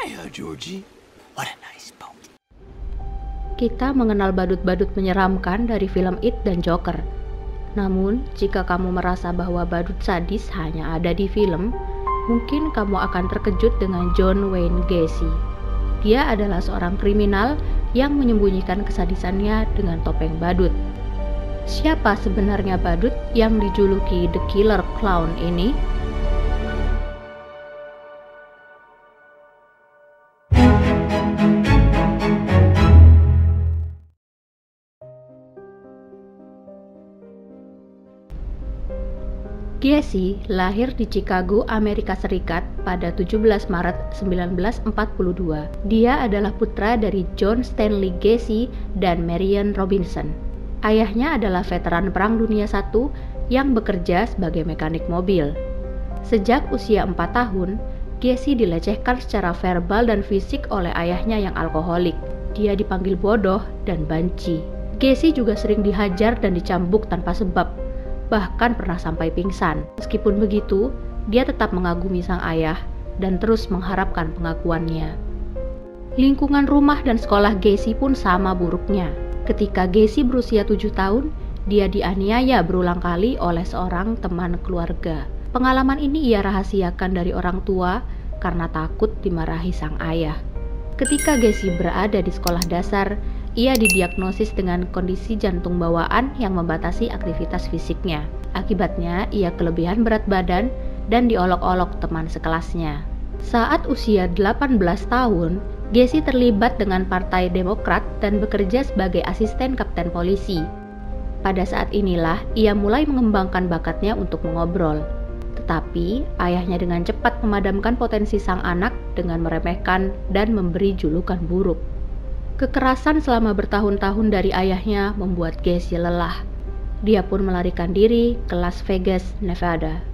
Hiya, Georgie. What a nice boat. Kita mengenal badut-badut menyeramkan dari film It dan Joker. Namun, jika kamu merasa bahwa badut sadis hanya ada di film, mungkin kamu akan terkejut dengan John Wayne Gacy. Dia adalah seorang kriminal yang menyembunyikan kesadisannya dengan topeng badut. Siapa sebenarnya badut yang dijuluki The Killer Clown ini? Gacy lahir di Chicago, Amerika Serikat pada 17 Maret 1942. Dia adalah putra dari John Stanley Gacy dan Marion Robinson. Ayahnya adalah veteran Perang Dunia I yang bekerja sebagai mekanik mobil. Sejak usia 4 tahun, Gacy dilecehkan secara verbal dan fisik oleh ayahnya yang alkoholik. Dia dipanggil bodoh dan banci. Gacy juga sering dihajar dan dicambuk tanpa sebab, bahkan pernah sampai pingsan. Meskipun begitu, dia tetap mengagumi sang ayah dan terus mengharapkan pengakuannya. Lingkungan rumah dan sekolah Gacy pun sama buruknya. Ketika Gacy berusia 7 tahun, dia dianiaya berulang kali oleh seorang teman keluarga. Pengalaman ini ia rahasiakan dari orang tua karena takut dimarahi sang ayah. Ketika Gacy berada di sekolah dasar, ia didiagnosis dengan kondisi jantung bawaan yang membatasi aktivitas fisiknya. Akibatnya, ia kelebihan berat badan dan diolok-olok teman sekelasnya. Saat usia 18 tahun, Gacy terlibat dengan Partai Demokrat dan bekerja sebagai asisten kapten polisi. Pada saat inilah, ia mulai mengembangkan bakatnya untuk mengobrol. Tetapi, ayahnya dengan cepat memadamkan potensi sang anak dengan meremehkan dan memberi julukan buruk. Kekerasan selama bertahun-tahun dari ayahnya membuat Gacy lelah. Dia pun melarikan diri ke Las Vegas, Nevada.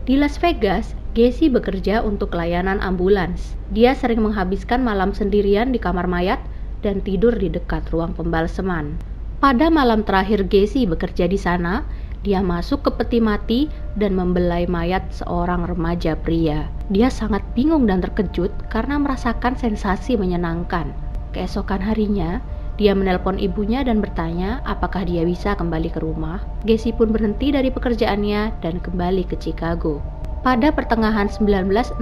Di Las Vegas, Gacy bekerja untuk layanan ambulans. Dia sering menghabiskan malam sendirian di kamar mayat dan tidur di dekat ruang pembalseman. Pada malam terakhir Gacy bekerja di sana, dia masuk ke peti mati dan membelai mayat seorang remaja pria. Dia sangat bingung dan terkejut karena merasakan sensasi menyenangkan. Keesokan harinya, dia menelpon ibunya dan bertanya apakah dia bisa kembali ke rumah. Gacy pun berhenti dari pekerjaannya dan kembali ke Chicago. Pada pertengahan 1960,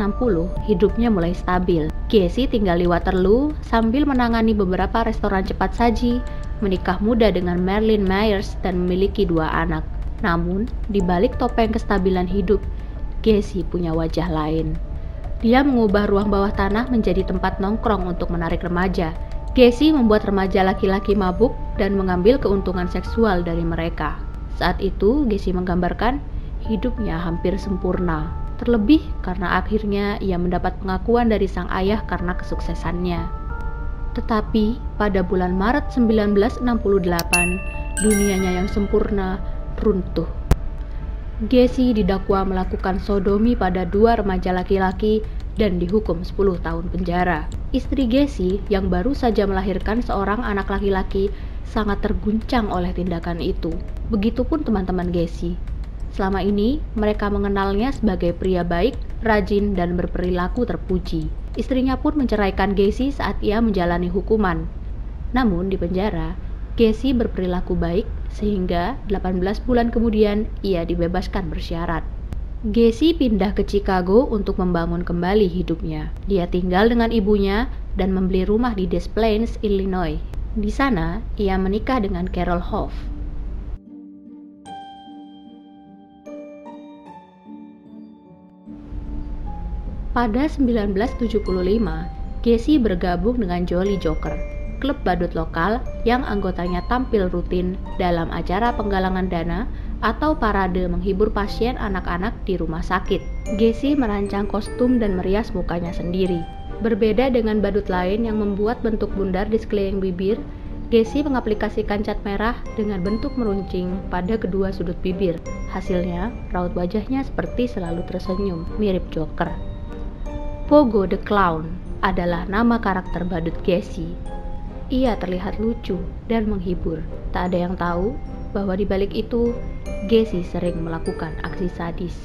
hidupnya mulai stabil. Gacy tinggal di Waterloo sambil menangani beberapa restoran cepat saji, menikah muda dengan Marilyn Myers dan memiliki 2 anak. Namun, di balik topeng kestabilan hidup, Gacy punya wajah lain. Dia mengubah ruang bawah tanah menjadi tempat nongkrong untuk menarik remaja. Gacy membuat remaja laki-laki mabuk dan mengambil keuntungan seksual dari mereka. Saat itu, Gacy menggambarkan hidupnya hampir sempurna. Terlebih karena akhirnya ia mendapat pengakuan dari sang ayah karena kesuksesannya. Tetapi, pada bulan Maret 1968, dunianya yang sempurna runtuh. Gacy didakwa melakukan sodomi pada 2 remaja laki-laki dan dihukum 10 tahun penjara. Istri Gacy yang baru saja melahirkan seorang anak laki-laki sangat terguncang oleh tindakan itu. Begitupun teman-teman Gacy. Selama ini, mereka mengenalnya sebagai pria baik, rajin, dan berperilaku terpuji. Istrinya pun menceraikan Gacy saat ia menjalani hukuman. Namun di penjara, Gacy berperilaku baik sehingga 18 bulan kemudian ia dibebaskan bersyarat. Gacy pindah ke Chicago untuk membangun kembali hidupnya. Dia tinggal dengan ibunya dan membeli rumah di Des Plaines, Illinois. Di sana, ia menikah dengan Carol Hoff. Pada 1975, Gacy bergabung dengan Jolly Joker, klub badut lokal yang anggotanya tampil rutin dalam acara penggalangan dana atau parade menghibur pasien anak-anak di rumah sakit. Gacy merancang kostum dan merias mukanya sendiri. Berbeda dengan badut lain yang membuat bentuk bundar di sekeliling bibir, Gacy mengaplikasikan cat merah dengan bentuk meruncing pada kedua sudut bibir. Hasilnya, raut wajahnya seperti selalu tersenyum, mirip Joker. Pogo the Clown adalah nama karakter badut Gacy. Ia terlihat lucu dan menghibur. Tak ada yang tahu bahwa di balik itu, Gacy sering melakukan aksi sadis.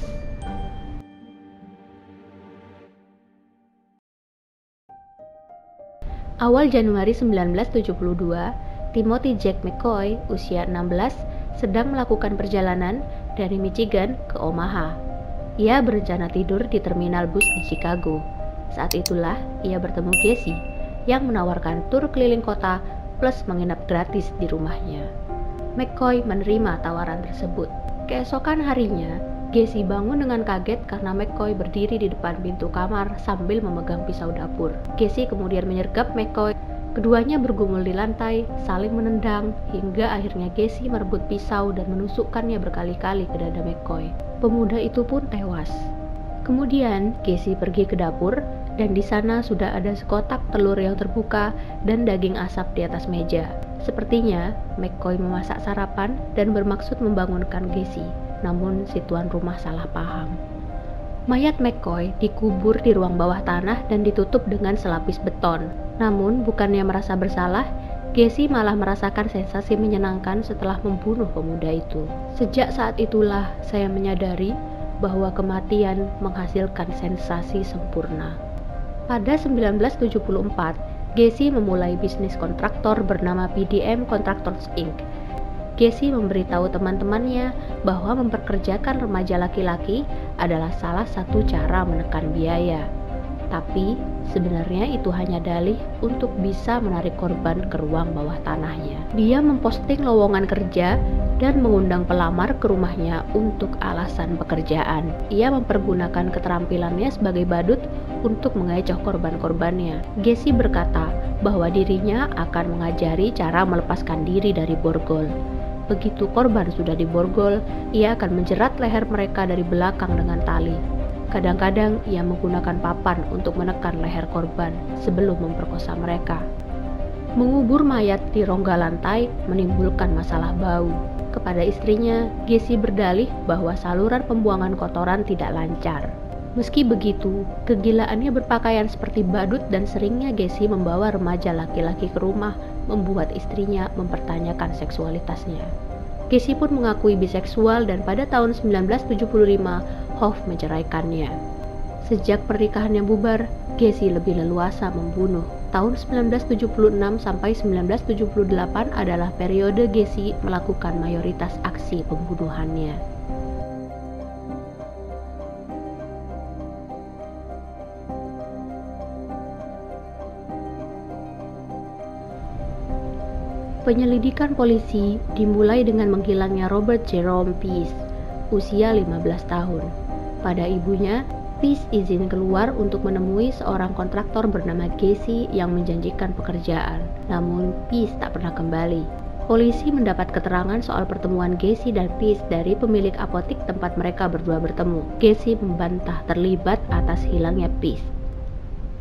Awal Januari 1972, Timothy Jack McCoy, usia 16, sedang melakukan perjalanan dari Michigan ke Omaha. Ia berencana tidur di terminal bus di Chicago. Saat itulah ia bertemu Gacy yang menawarkan tur keliling kota plus menginap gratis di rumahnya. McCoy menerima tawaran tersebut. Keesokan harinya, Gacy bangun dengan kaget karena McCoy berdiri di depan pintu kamar sambil memegang pisau dapur. Gacy kemudian menyergap McCoy. Keduanya bergumul di lantai, saling menendang, hingga akhirnya Gacy merebut pisau dan menusukkannya berkali-kali ke dada McCoy. Pemuda itu pun tewas. Kemudian, Gacy pergi ke dapur, dan di sana sudah ada sekotak telur yang terbuka dan daging asap di atas meja. Sepertinya, McCoy memasak sarapan dan bermaksud membangunkan Gacy, namun si tuan rumah salah paham. Mayat McCoy dikubur di ruang bawah tanah dan ditutup dengan selapis beton. Namun, bukannya merasa bersalah, Gacy malah merasakan sensasi menyenangkan setelah membunuh pemuda itu. Sejak saat itulah saya menyadari bahwa kematian menghasilkan sensasi sempurna. Pada 1974, Gacy memulai bisnis kontraktor bernama PDM Contractors Inc. Gacy memberitahu teman-temannya bahwa memperkerjakan remaja laki-laki adalah salah satu cara menekan biaya. Tapi sebenarnya itu hanya dalih untuk bisa menarik korban ke ruang bawah tanahnya. Dia memposting lowongan kerja dan mengundang pelamar ke rumahnya untuk alasan pekerjaan. Ia mempergunakan keterampilannya sebagai badut untuk mengecoh korban-korbannya. Gacy berkata bahwa dirinya akan mengajari cara melepaskan diri dari borgol. Begitu korban sudah diborgol, ia akan menjerat leher mereka dari belakang dengan tali. Kadang-kadang ia menggunakan papan untuk menekan leher korban sebelum memperkosa mereka. Mengubur mayat di rongga lantai menimbulkan masalah bau. Kepada istrinya, Gacy berdalih bahwa saluran pembuangan kotoran tidak lancar. Meski begitu, kegilaannya berpakaian seperti badut dan seringnya Gacy membawa remaja laki-laki ke rumah membuat istrinya mempertanyakan seksualitasnya. Gacy pun mengakui biseksual dan pada tahun 1975, Hoff menceraikannya. Sejak pernikahannya bubar, Gacy lebih leluasa membunuh. Tahun 1976 sampai 1978 adalah periode Gacy melakukan mayoritas aksi pembunuhannya. Penyelidikan polisi dimulai dengan menghilangnya Robert Jerome Peace, usia 15 tahun. Pada ibunya, Peace izin keluar untuk menemui seorang kontraktor bernama Gacy yang menjanjikan pekerjaan. Namun, Peace tak pernah kembali. Polisi mendapat keterangan soal pertemuan Gacy dan Peace dari pemilik apotik tempat mereka berdua bertemu. Gacy membantah terlibat atas hilangnya Peace.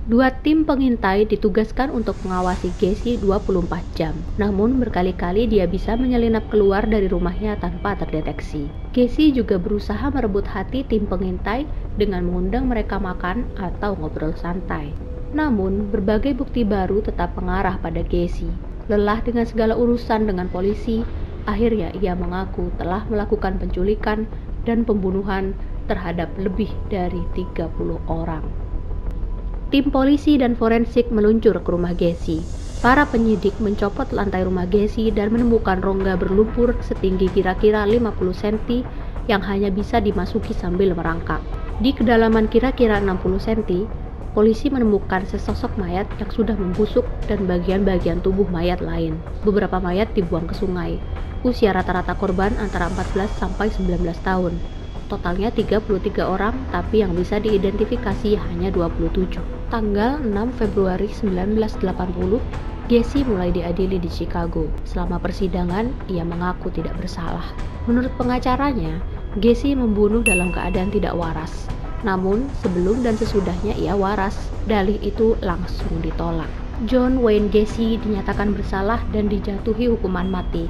Dua tim pengintai ditugaskan untuk mengawasi Gacy 24 jam. Namun berkali-kali dia bisa menyelinap keluar dari rumahnya tanpa terdeteksi. Gacy juga berusaha merebut hati tim pengintai dengan mengundang mereka makan atau ngobrol santai. Namun berbagai bukti baru tetap mengarah pada Gacy. Lelah dengan segala urusan dengan polisi, akhirnya ia mengaku telah melakukan penculikan dan pembunuhan terhadap lebih dari 30 orang. Tim polisi dan forensik meluncur ke rumah Gacy. Para penyidik mencopot lantai rumah Gacy dan menemukan rongga berlumpur setinggi kira-kira 50 cm yang hanya bisa dimasuki sambil merangkak. Di kedalaman kira-kira 60 cm, polisi menemukan sesosok mayat yang sudah membusuk dan bagian-bagian tubuh mayat lain. Beberapa mayat dibuang ke sungai. Usia rata-rata korban antara 14 sampai 19 tahun. Totalnya 33 orang, tapi yang bisa diidentifikasi hanya 27. Tanggal 6 Februari 1980, Gacy mulai diadili di Chicago. Selama persidangan, ia mengaku tidak bersalah. Menurut pengacaranya, Gacy membunuh dalam keadaan tidak waras. Namun, sebelum dan sesudahnya ia waras. Dalih itu langsung ditolak. John Wayne Gacy dinyatakan bersalah dan dijatuhi hukuman mati.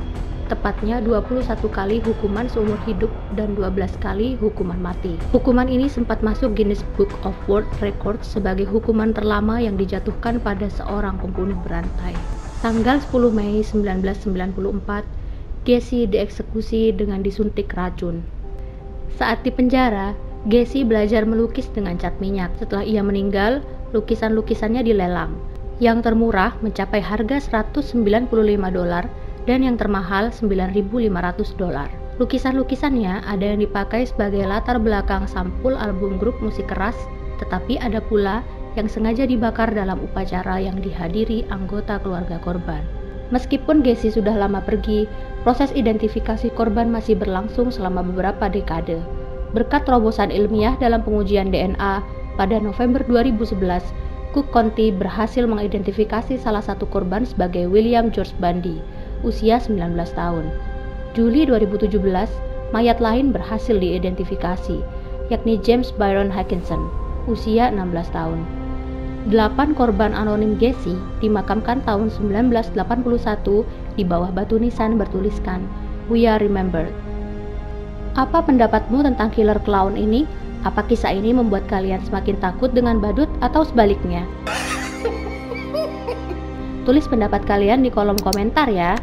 Tepatnya 21 kali hukuman seumur hidup dan 12 kali hukuman mati. Hukuman ini sempat masuk Guinness Book of World Records sebagai hukuman terlama yang dijatuhkan pada seorang pembunuh berantai. Tanggal 10 Mei 1994, Gacy dieksekusi dengan disuntik racun. Saat di penjara, Gacy belajar melukis dengan cat minyak. Setelah ia meninggal, lukisan-lukisannya dilelang. Yang termurah mencapai harga $195 dan yang termahal $9.500. Lukisan-lukisannya ada yang dipakai sebagai latar belakang sampul album grup musik keras, tetapi ada pula yang sengaja dibakar dalam upacara yang dihadiri anggota keluarga korban. Meskipun Gacy sudah lama pergi, proses identifikasi korban masih berlangsung selama beberapa dekade. Berkat terobosan ilmiah dalam pengujian DNA, pada November 2011, Cook County berhasil mengidentifikasi salah satu korban sebagai William George Bundy, usia 19 tahun. Juli 2017, mayat lain berhasil diidentifikasi, yakni James Byron Hackinson, usia 16 tahun. 8 korban anonim Gacy dimakamkan tahun 1981 di bawah batu nisan bertuliskan, "We are remembered." Apa pendapatmu tentang killer clown ini? Apa kisah ini membuat kalian semakin takut dengan badut atau sebaliknya? Tulis pendapat kalian di kolom komentar ya.